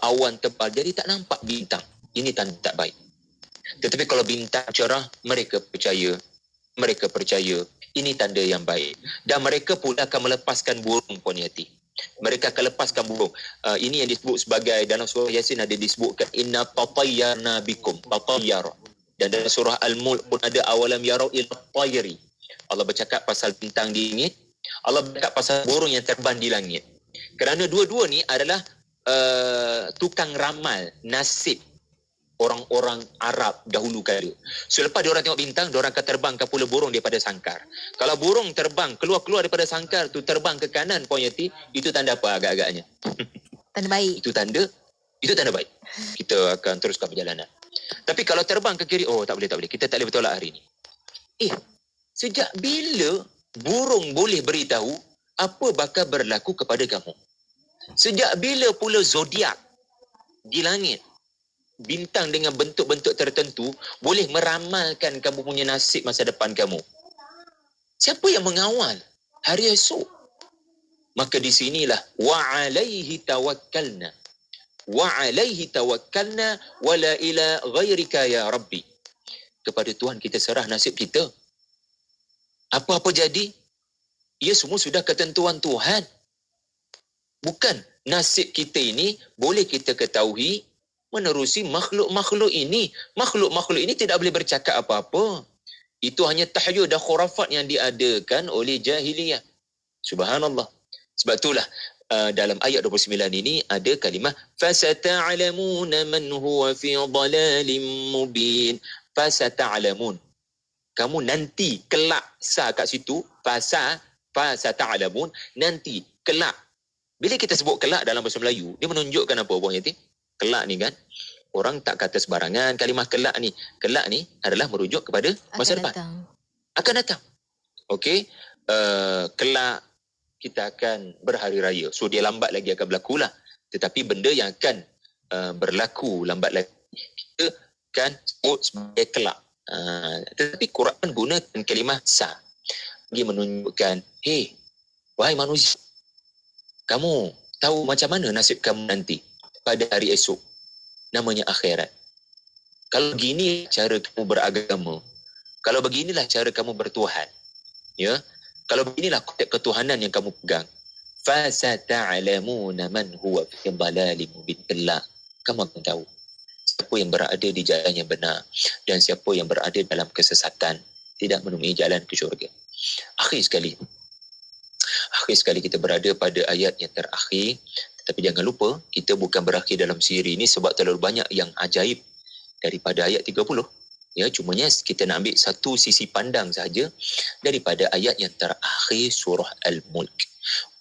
awan tebal, jadi tak nampak bintang. Ini tanda tak baik. Tetapi kalau bintang cerah, mereka percaya ini tanda yang baik. Dan mereka pun akan melepaskan burung, Puan Yati. Mereka akan lepaskan burung. Ini yang disebut sebagai, dalam surah Yasin ada disebutkan inna tatayyarna bikum, tatayyar. Dan dalam surah Al-Mulk pun ada awalam yarau ila tayri. Allah bercakap pasal bintang di langit, Allah bercakap pasal burung yang terbang di langit. Kerana dua-dua ni adalah tukang ramal nasib orang-orang Arab dahulu kala. So lepas diorang tengok bintang, diorang akan terbang ke pula burung daripada sangkar. Kalau burung terbang keluar daripada sangkar tu, terbang ke kanan, Puan Yati, itu tanda apa agak-agaknya? Tanda baik. Itu tanda baik. Kita akan teruskan perjalanan. Tapi kalau terbang ke kiri, tak boleh. Kita tak boleh bertolak hari ni. Sejak bila burung boleh beritahu apa bakal berlaku kepada kamu? Sejak bila pula zodiak di langit, bintang dengan bentuk-bentuk tertentu boleh meramalkan kamu punya nasib masa depan kamu? Siapa yang mengawal hari esok? Maka di sinilah wa alaihi tawakkalna wala ila ghairika ya rabbi. Kepada Tuhan kita serah nasib kita. Apa-apa jadi, ia semua sudah ketentuan Tuhan. Bukan nasib kita ini boleh kita ketahui menerusi makhluk-makhluk ini. Makhluk-makhluk ini tidak boleh bercakap apa-apa. Itu hanya tahyul dan khurafat yang diadakan oleh jahiliyah. Subhanallah. Sebab itulah dalam ayat 29 ini ada kalimah fasata'lamuna man huwa fi dhalalin mubin. Fasata'lamun. Kamu nanti kelak kat situ, fasata'lamun, nanti kelak. Bila kita sebut kelak dalam bahasa Melayu, dia menunjukkan apa, Puan Yati? Kelak ni kan, orang tak kata sebarangan kalimah kelak ni. Kelak ni adalah merujuk kepada masa depan. Akan datang. Okey, kelak kita akan berhari raya. So dia lambat lagi akan berlaku lah. Tetapi benda yang akan berlaku lambat lagi, kita kan sebut sebagai kelak. Tetapi Quran gunakan kalimah sa. Dia menunjukkan, wahai manusia, kamu tahu macam mana nasib kamu nanti pada hari esok, namanya akhirat. Kalau begini cara kamu beragama, kalau beginilah cara kamu bertuhan, ya, kalau beginilah konsep ketuhanan yang kamu pegang, fasata'lamuna man huwa fi dhalalin mubin. Kamu akan tahu siapa yang berada di jalan yang benar dan siapa yang berada dalam kesesatan, tidak menemui jalan ke syurga. Akhir sekali kita berada pada ayat yang terakhir. Tapi jangan lupa, kita bukan berakhir dalam siri ini sebab terlalu banyak yang ajaib daripada ayat 30. Ya, cumanya kita nak ambil satu sisi pandang saja daripada ayat yang terakhir surah Al-Mulk.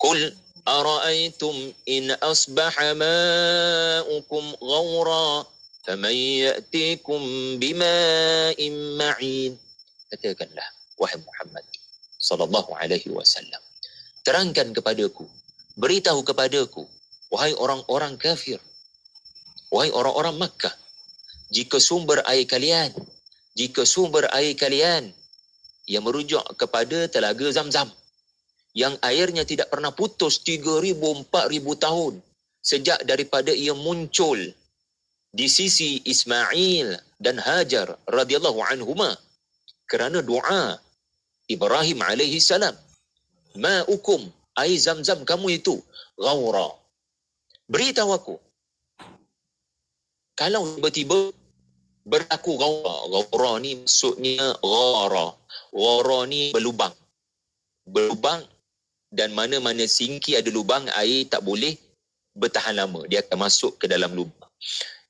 Qul ara'aytum in asbaha ma'ukum ghawra faman ya'tikum bima'in ma'in. Katakanlah, wahai Muhammad sallallahu alaihi wasallam, terangkan kepadaku, beritahu kepadaku, wahai orang-orang kafir, wahai orang-orang Makkah, jika sumber air kalian yang merujuk kepada telaga Zamzam, yang airnya tidak pernah putus 3,000-4,000 tahun sejak daripada ia muncul di sisi Ismail dan Hajar radhiyallahu anhuma kerana doa Ibrahim alaihi salam, ma'ukum, air Zamzam kamu itu ghawra. Beritahu aku, Kalau tiba-tiba berlaku ghawra ni maksudnya ghara ni berlubang dan mana-mana singki ada lubang, air tak boleh bertahan lama, dia akan masuk ke dalam lubang.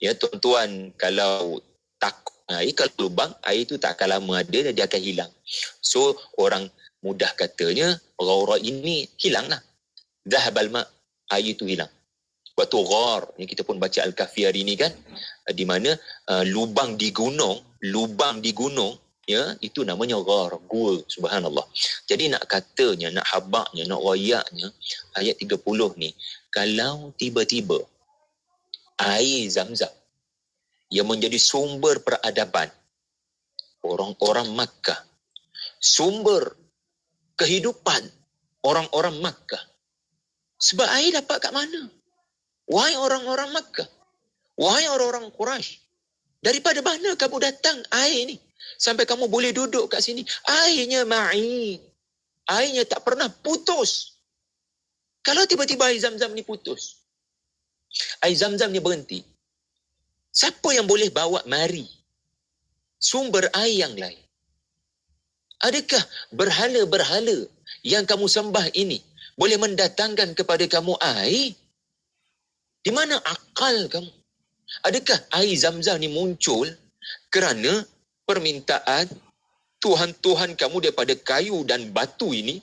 Ya tuan-tuan, kalau takut air, kalau lubang, air tu tak akan lama ada dan dia akan hilang. So orang mudah katanya ghawra ini hilanglah, zahabal ma, air tu hilang. Waktu ghar ni kita pun baca Al-Kahfi hari ni kan, di mana lubang di gunung ya, itu namanya ghar, gua. Subhanallah. Jadi nak katanya, nak habaknya, nak rayaknya ayat 30 ni, kalau tiba-tiba air Zamzam yang menjadi sumber peradaban orang-orang Makkah, sumber kehidupan orang-orang Makkah, sebab air dapat kat mana? Wahai orang-orang Makkah, wahai orang-orang Quraisy, daripada mana kamu datang air ni sampai kamu boleh duduk kat sini? Airnya ma'in, airnya tak pernah putus. Kalau tiba-tiba air Zamzam ni putus, air Zamzam ni berhenti, siapa yang boleh bawa mari sumber air yang lain? Adakah berhala-berhala yang kamu sembah ini boleh mendatangkan kepada kamu air? Di mana akal kamu? Adakah air Zamzam ni muncul kerana permintaan Tuhan-Tuhan kamu daripada kayu dan batu ini?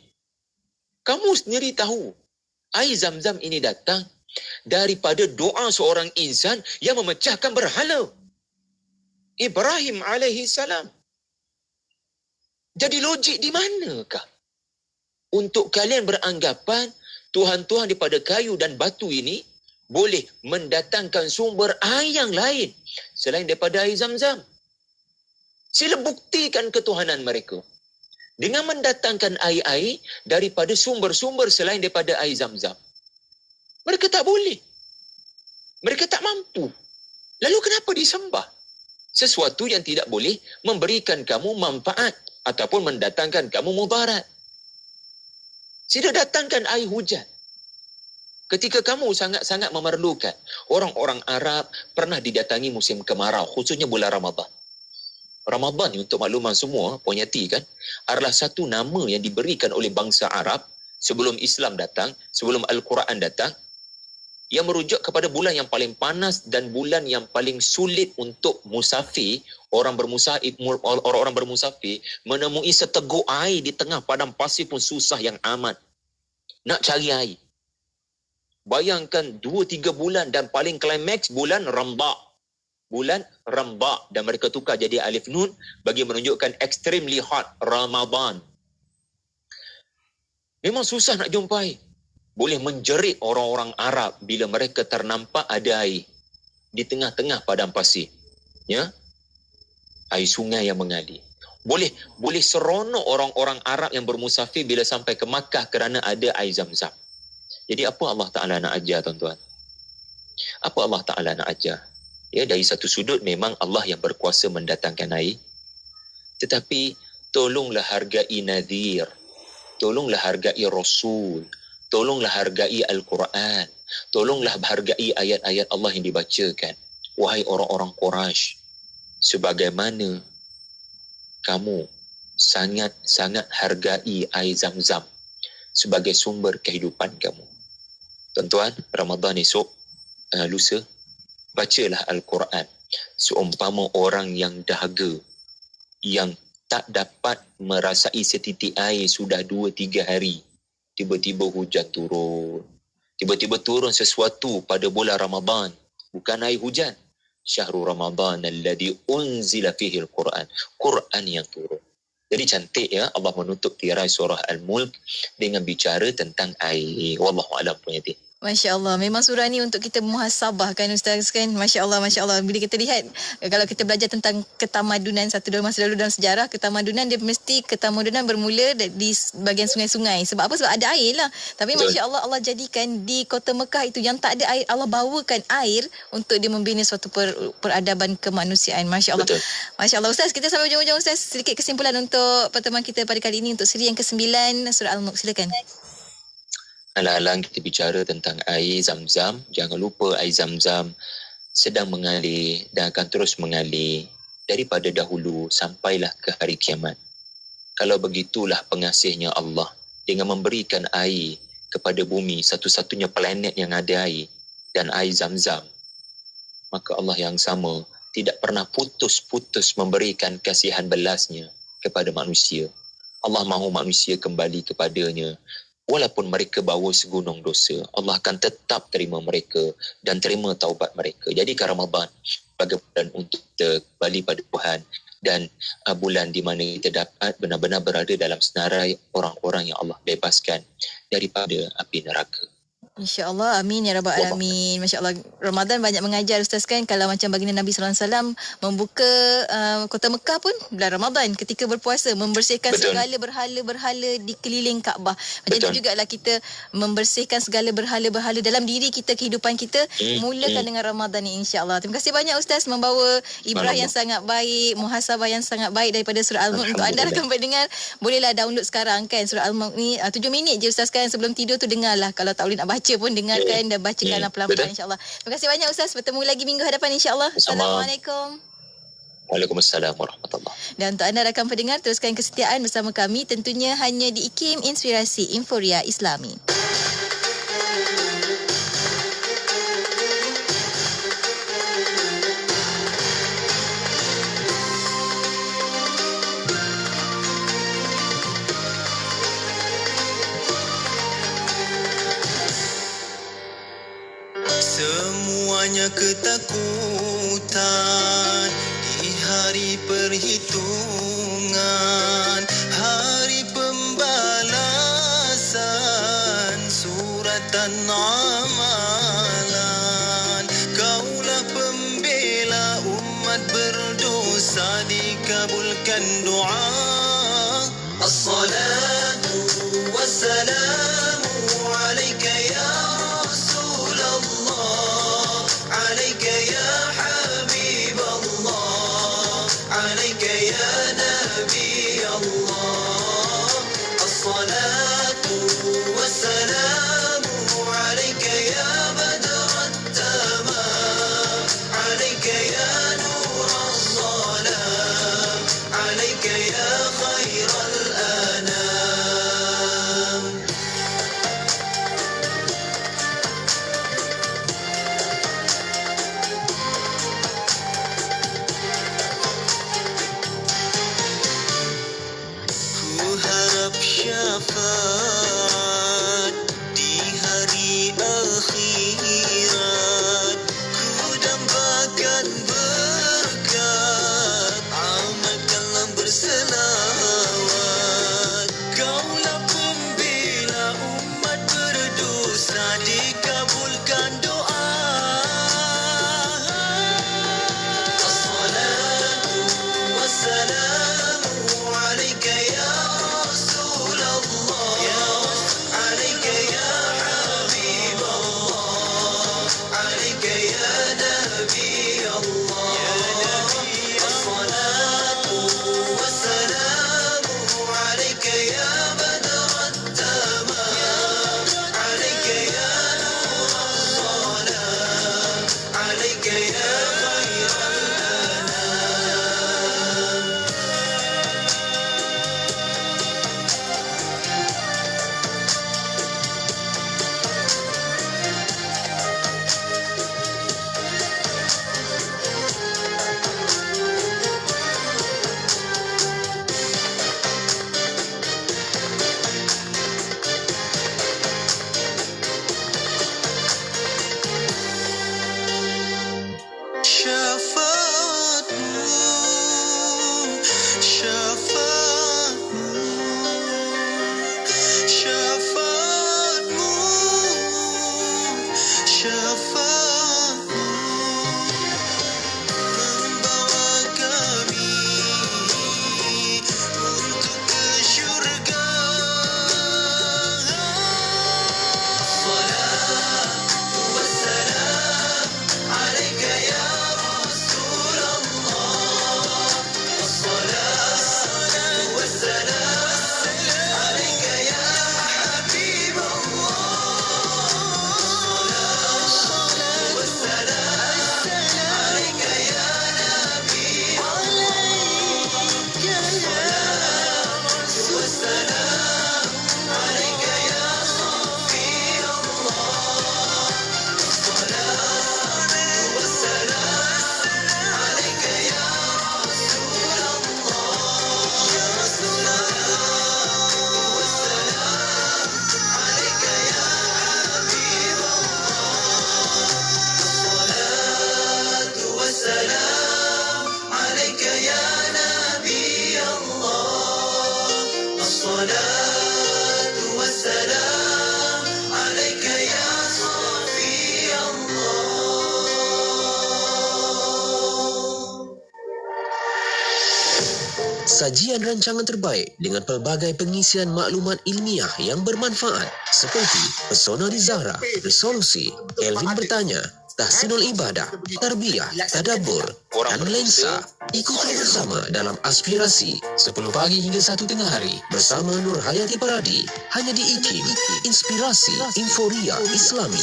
Kamu sendiri tahu, air Zamzam ini datang daripada doa seorang insan yang memecahkan berhala, Ibrahim alaihi salam. Jadi logik di manakah untuk kalian beranggapan Tuhan-Tuhan daripada kayu dan batu ini boleh mendatangkan sumber air yang lain selain daripada air Zamzam? Sila buktikan ketuhanan mereka dengan mendatangkan air-air daripada sumber-sumber selain daripada air Zamzam. Mereka tak boleh. Mereka tak mampu. Lalu kenapa disembah sesuatu yang tidak boleh memberikan kamu manfaat ataupun mendatangkan kamu mudarat? Sila datangkan air hujan ketika kamu sangat-sangat memerlukan. Orang-orang Arab pernah didatangi musim kemarau, khususnya bulan Ramadan. Ramadan ni, untuk makluman semua, Puan Yati kan, adalah satu nama yang diberikan oleh bangsa Arab sebelum Islam datang, sebelum Al-Quran datang, yang merujuk kepada bulan yang paling panas dan bulan yang paling sulit untuk musafir, orang-orang bermusafir menemui seteguk air di tengah padang pasir pun susah yang amat nak cari air. Bayangkan 2-3 bulan dan paling klimaks bulan Ramba. Dan mereka tukar jadi alif nun bagi menunjukkan extremely hot, Ramadan. Memang susah nak jumpai. Boleh menjerit orang-orang Arab bila mereka ternampak ada air di tengah-tengah padang pasir. Ya? Air sungai yang mengalir. Boleh seronok orang-orang Arab yang bermusafir bila sampai ke Makkah kerana ada air Zamzam. Jadi apa Allah Ta'ala nak ajar, tuan-tuan? Apa Allah Ta'ala nak ajar? Ya, dari satu sudut memang Allah yang berkuasa mendatangkan air. Tetapi tolonglah hargai Nadhir. Tolonglah hargai Rasul. Tolonglah hargai Al-Quran. Tolonglah hargai ayat-ayat Allah yang dibacakan. Wahai orang-orang Quraisy, sebagaimana kamu sangat-sangat hargai air Zamzam sebagai sumber kehidupan kamu. Tuan-tuan, Ramadan esok, lusa, bacalah Al-Quran. Seumpama orang yang dahaga, yang tak dapat merasai setitik air sudah 2-3 hari. Tiba-tiba hujan turun. Tiba-tiba turun sesuatu pada bulan Ramadan. Bukan air hujan. Syahrul Ramadan alladhi unzila fihi al-Quran. Quran yang turun. Jadi cantik ya, Allah menutup tirai surah Al-Mulk dengan bicara tentang air. Wallahu a'lam punya. Masya Allah, memang surah ni untuk kita muhasabah kan Ustaz kan. Masya Allah, Masya Allah. Bila kita lihat, kalau kita belajar tentang ketamadunan satu dua masa lalu dalam sejarah, ketamadunan dia mesti ketamadunan bermula di bahagian sungai-sungai. Sebab apa? Sebab ada air lah. Tapi Masya Allah, Allah jadikan di kota Mekah itu yang tak ada air, Allah bawakan air untuk dia membina suatu peradaban kemanusiaan. Masya Allah. Betul. Masya Allah. Ustaz, kita sampai ujung-ujung Ustaz. Sedikit kesimpulan untuk pertemuan kita pada kali ini untuk siri yang ke-9 surah Al-Mulk. Silakan. Alang-alang kita bicara tentang air Zamzam, jangan lupa air Zamzam sedang mengalir dan akan terus mengalir daripada dahulu sampailah ke hari kiamat. Kalau begitulah pengasihnya Allah dengan memberikan air kepada bumi, satu-satunya planet yang ada air, dan air Zam-Zam, maka Allah yang sama tidak pernah putus-putus memberikan kasihan belasnya kepada manusia. Allah mahu manusia kembali kepadanya. Walaupun mereka bawa segunung dosa, Allah akan tetap terima mereka dan terima taubat mereka. Jadikan Ramadan sebagai bulan untuk kita kembali pada Tuhan, dan bulan di mana kita dapat benar-benar berada dalam senarai orang-orang yang Allah bebaskan daripada api neraka. InsyaAllah, amin ya rabbal alamin. Masya Allah, Ramadan banyak mengajar Ustaz kan. Kalau macam baginda Nabi SAW membuka kota Mekah pun bulan Ramadan ketika berpuasa, membersihkan segala berhala-berhala di keliling Kaabah. Macam itu jugalah kita membersihkan segala berhala-berhala dalam diri kita, kehidupan kita. Mulakan dengan Ramadan ni, insyaAllah. Terima kasih banyak Ustaz membawa ibrah yang sangat baik, muhasabah yang sangat baik daripada surah Al-Mulk. Untuk anda rakan pendengar, bolehlah download sekarang kan surah Al-Mulk ni. 7 minit je Ustaz kan, sebelum tidur tu dengarlah. Kalau tak boleh nak baca pun dengarkan dan bacakanlah pelan-pelan, insyaAllah. Terima kasih banyak Ustaz. Bertemu lagi minggu hadapan, insyaAllah. Assalamualaikum. Waalaikumsalam warahmatullahi. Dan untuk anda rakan pendengar, teruskan kesetiaan bersama kami, tentunya hanya di IKIM Inspirasi Inforia Islami. Semuanya ketakutan di hari perhitungan, hari pembalasan, suratan amalan. Kaulah pembela umat berdosa, dikabulkan doa. As-salatu wassalamu alaika ya عليك يا حبيب الله، عليك يا نبي الله. الصلاة والسلام عليك يا بدر التمام، عليك يا نور الظلام، عليك يا خير الأنام. Syafaat di hari akhirat, ku dambakan berkat, amalkanlah berselawat. Kaulah pembela umat berdosa, dikabulkan doa. As-salatu wassalamu alaika ya Rasulullah, ya sajian rancangan terbaik dengan pelbagai pengisian maklumat ilmiah yang bermanfaat seperti Pesona di Zahra, Resolusi, Kelvin Bertanya, Tahsinul Ibadah, Tarbiyah, Tadabbur dan Lensa. Ikuti bersama dalam Aspirasi 10 pagi hingga 1 tengah hari bersama Nur Hayati Paradi hanya di IKIM, Inspirasi Inforia Islami.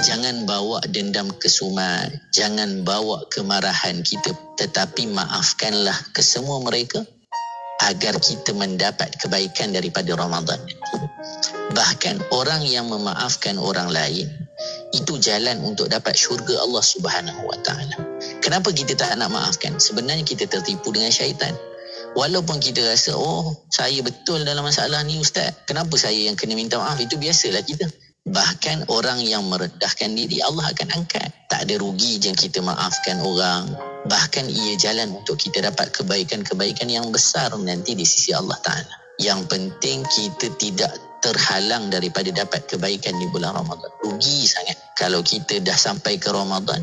Jangan bawa dendam kesumat, jangan bawa kemarahan kita, tetapi maafkanlah kesemua mereka agar kita mendapat kebaikan daripada Ramadan. Bahkan orang yang memaafkan orang lain itu jalan untuk dapat syurga Allah Subhanahu Wa Taala. Kenapa kita tak nak maafkan? Sebenarnya kita tertipu dengan syaitan. Walaupun kita rasa, saya betul dalam masalah ni ustaz, kenapa saya yang kena minta maaf? Itu biasalah kita. Bahkan orang yang merendahkan diri, Allah akan angkat. Tak ada rugi je kita maafkan orang. Bahkan ia jalan untuk kita dapat kebaikan-kebaikan yang besar nanti di sisi Allah Ta'ala. Yang penting kita tidak terhalang daripada dapat kebaikan di bulan Ramadan. Rugi sangat kalau kita dah sampai ke Ramadan,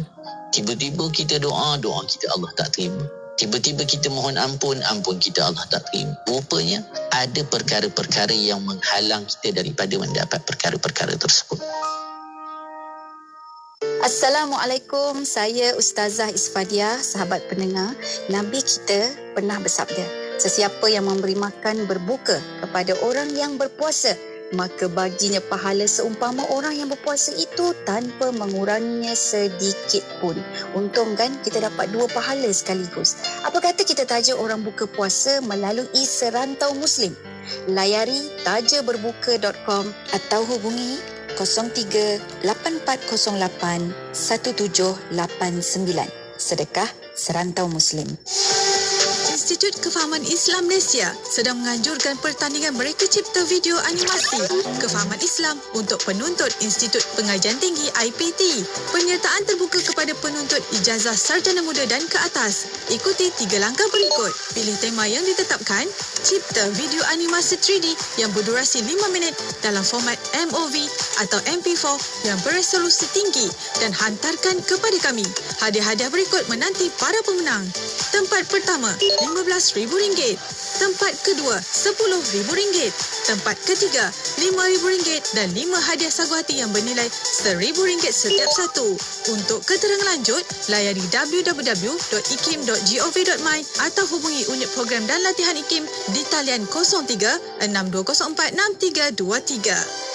tiba-tiba kita doa kita Allah tak terima. Tiba-tiba kita mohon ampun kita Allah tak terima. Rupanya ada perkara-perkara yang menghalang kita daripada mendapat perkara-perkara tersebut. Assalamualaikum, saya Ustazah Isfadiah, sahabat pendengar. Nabi kita pernah bersabda, sesiapa yang memberi makan berbuka kepada orang yang berpuasa, maka baginya pahala seumpama orang yang berpuasa itu tanpa menguranginya sedikit pun. Untung kan kita dapat 2 pahala sekaligus. Apa kata kita taja orang buka puasa melalui Serantau Muslim? Layari tajaberbuka.com atau hubungi 03-8408-1789. Sedekah Serantau Muslim. Institut Kefahaman Islam Malaysia sedang menganjurkan pertandingan mereka cipta video animasi Kefahaman Islam untuk penuntut Institut Pengajian Tinggi IPT. Penyertaan terbuka kepada penuntut ijazah sarjana muda dan ke atas. Ikuti 3 langkah berikut. Pilih tema yang ditetapkan, cipta video animasi 3D yang berdurasi 5 minit dalam format MOV atau MP4 yang beresolusi tinggi dan hantarkan kepada kami. Hadiah-hadiah berikut menanti para pemenang. Tempat pertama, RM15,000. Tempat kedua, RM10,000. Tempat ketiga, RM5,000 dan 5 hadiah sagu hati yang bernilai RM1,000 setiap satu. Untuk keterangan lanjut, layari www.ikim.gov.my atau hubungi unit program dan latihan IKIM di talian 03 6204 6323.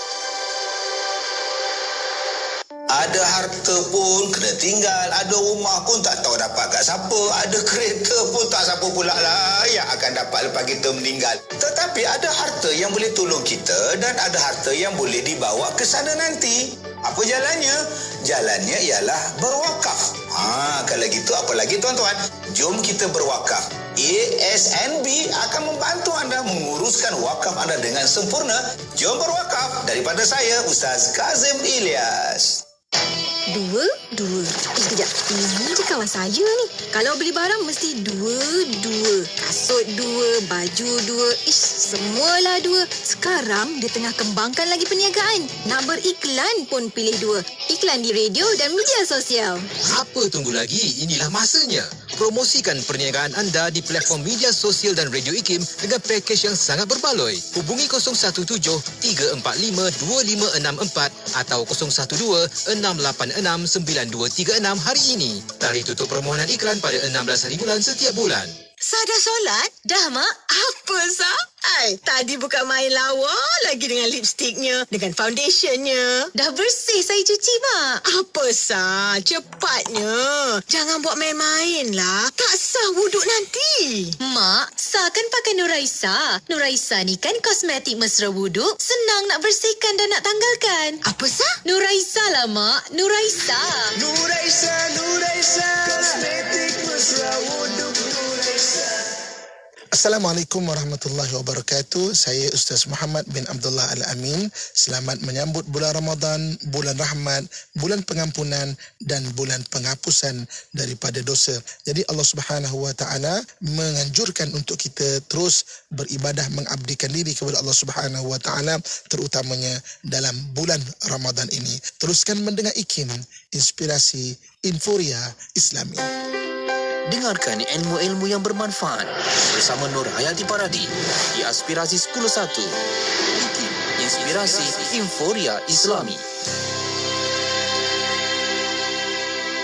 Ada harta pun kena tinggal, ada rumah pun tak tahu dapat kat siapa, ada kereta pun tak siapa pula lah yang akan dapat lepas kita meninggal. Tetapi ada harta yang boleh tolong kita dan ada harta yang boleh dibawa ke sana nanti. Apa jalannya? Jalannya ialah berwakaf. Kalau gitu apa lagi tuan-tuan? Jom kita berwakaf. ASNB akan membantu anda menguruskan wakaf anda dengan sempurna. Jom berwakaf. Daripada saya, Ustaz Kazim Ilyas. Dua. Sekejap. Ini je kawan saya ni. Kalau beli barang mesti dua. Kasut 2, baju 2. Semualah 2. Sekarang dia tengah kembangkan lagi perniagaan. Nak beriklan pun pilih 2. Iklan di radio dan media sosial. Apa tunggu lagi? Inilah masanya. Promosikan perniagaan anda di platform media sosial dan radio IKIM dengan pakej yang sangat berbaloi. Hubungi 017-345-2564 atau 012-686-9236 hari ini. Tarikh tutup permohonan iklan pada 16 hari bulan setiap bulan. Sah dah solat? Dah, Mak. Apa, Sah? Tadi bukan main lawa lagi dengan lipstiknya, dengan foundationnya. Dah bersih saya cuci, Mak. Apa, Sah? Cepatnya. Jangan buat main-main lah. Tak sah wuduk nanti. Mak, Sah kan pakai Nuraisa. Nuraisa ni kan kosmetik mesra wuduk. Senang nak bersihkan dan nak tanggalkan. Apa, Sah? Nuraisa lah, Mak. Nuraisa. Nuraisa, kosmetik mesra wuduk Nuraisa. Assalamualaikum warahmatullahi wabarakatuh. Saya Ustaz Muhammad bin Abdullah Al-Amin. Selamat menyambut bulan Ramadan, bulan rahmat, bulan pengampunan dan bulan penghapusan daripada dosa. Jadi Allah Subhanahu wa taala menganjurkan untuk kita terus beribadah, mengabdikan diri kepada Allah Subhanahu wa taala, terutamanya dalam bulan Ramadan ini. Teruskan mendengar IKIM, inspirasi Inforia Islami. Dengarkan ilmu-ilmu yang bermanfaat bersama Nur Hayati Paradi di Aspirasi 101. IKIM, Inspirasi Inforia Islami.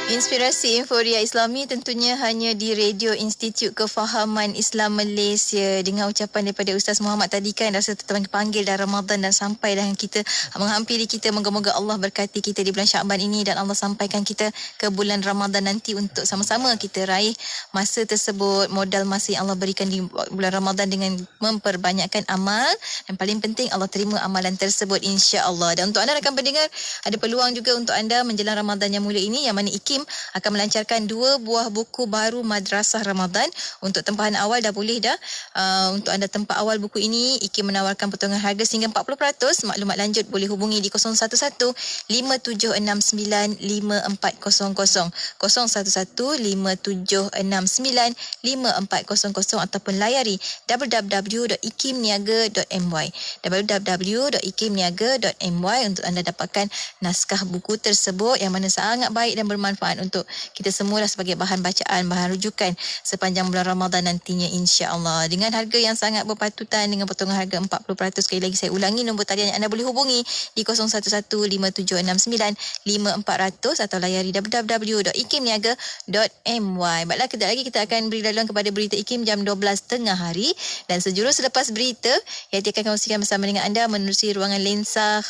Inspirasi Inforia Islami tentunya hanya di Radio Institut Kefahaman Islam Malaysia. Dengan ucapan daripada Ustaz Muhammad tadi kan, rasa terpanggil dah Ramadan dan sampai dah kita menghampiri kita. Moga-moga Allah berkati kita di bulan Syakban ini dan Allah sampaikan kita ke bulan Ramadan nanti untuk sama-sama kita raih masa tersebut. Modal masa yang Allah berikan di bulan Ramadan dengan memperbanyakkan amal, dan paling penting Allah terima amalan tersebut, insya-Allah. Dan untuk anda rakan pendengar, ada peluang juga untuk anda menjelang Ramadan yang mulia ini, yang mana IKIM akan melancarkan 2 buah buku baru Madrasah Ramadan. Untuk tempahan awal dah boleh dah. Untuk anda tempah awal buku ini, IKIM menawarkan potongan harga sehingga 40%. Maklumat lanjut boleh hubungi di 011-5769-5400, 011-5769-5400, ataupun layari www.ikimniaga.my, www.ikimniaga.my untuk anda dapatkan naskah buku tersebut yang mana sangat baik dan bermanfaat untuk kita semua sebagai bahan bacaan, bahan rujukan sepanjang bulan Ramadan nantinya, insya-Allah. Dengan harga yang sangat berpatutan, dengan potongan harga 40%. Sekali lagi saya ulangi, nombor talian yang anda boleh hubungi di 011-5769-5400 atau layari www.ikimniaga.my. Baiklah, kejap lagi kita akan beri laluan kepada berita IKIM jam 12 tengah hari, dan sejurus selepas berita yang akan kongsikan bersama dengan anda menerusi ruangan lensa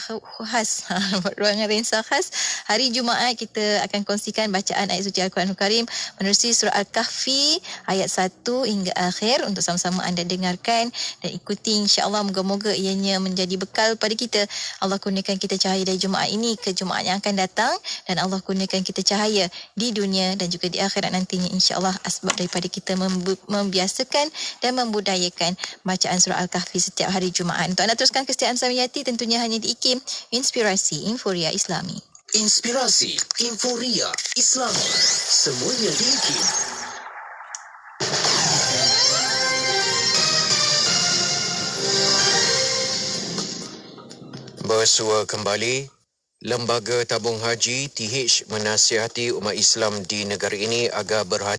khas. Ruangan lensa khas hari Jumaat, kita akan kongsikan bacaan ayat suci Al-Quranul Karim menerusi surah Al-Kahfi ayat 1 hingga akhir untuk sama-sama anda dengarkan dan ikuti, insya-Allah. Moga-moga ianya menjadi bekal pada kita. Allah kurniakan kita cahaya dari Jumaat ini ke Jumaat yang akan datang, dan Allah kurniakan kita cahaya di dunia dan juga di akhirat nantinya, insya-Allah, asbab daripada kita membiasakan dan membudayakan bacaan surah Al-Kahfi setiap hari Jumaat. Untuk anda teruskan kesetiaan Samiyati tentunya hanya di IKIM, Inspirasi Inforia Islami. Inspirasi Inforia Islami. Semuanya di IKIM. Bersua kembali, Lembaga Tabung Haji TH menasihati umat Islam di negara ini agar berhati